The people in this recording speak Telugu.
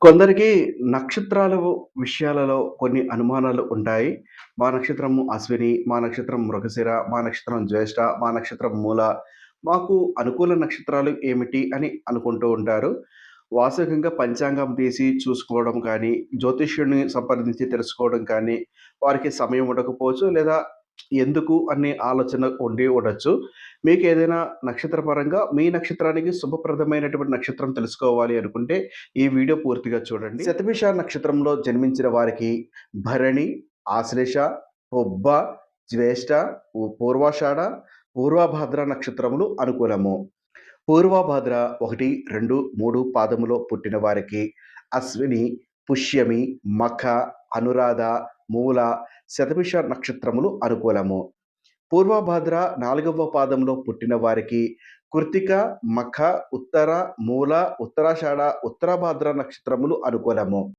కొందరికి నక్షత్రాలు విషయాలలో కొన్ని అనుమానాలు ఉంటాయి. మా నక్షత్రము అశ్విని, మా నక్షత్రం మృగశిర, మా నక్షత్రం జ్యేష్ఠ, మా నక్షత్రం మూల. మాకు అనుకూల నక్షత్రాలు ఏమిటి అని అనుకుంటూ ఉంటారు. వాస్తవికంగా పంచాంగం తీసి చూసుకోవడం కానీ, జ్యోతిష్యుడిని సంప్రదించి తెలుసుకోవడం కానీ, వారికి సమయం ఉండకపోవచ్చు లేదా ఎందుకు అనే ఆలోచన ఉండి ఉండొచ్చు. మీకేదైనా నక్షత్రపరంగా మీ నక్షత్రానికి శుభప్రదమైనటువంటి నక్షత్రం తెలుసుకోవాలి అనుకుంటే, ఈ వీడియో పూర్తిగా చూడండి. శతభిష నక్షత్రంలో జన్మించిన వారికి భరణి, ఆశ్లేష, పొబ్బ, జ్యేష్ఠ, పూర్వాషాఢ, పూర్వభాద్ర నక్షత్రములు అనుకూలము. పూర్వభాద్ర 1, 2, 3 పాదములో పుట్టిన వారికి అశ్విని, పుష్యమి, మఖ, అనురాధ, మూల, శతభిష నక్షత్రములు అనుకూలము. పూర్వభాద్ర 4వ పాదంలో పుట్టిన వారికి కృత్తిక, మఖ, ఉత్తర, మూల, ఉత్తరాషాఢ, ఉత్తరాభాద్ర నక్షత్రములు అనుకూలము.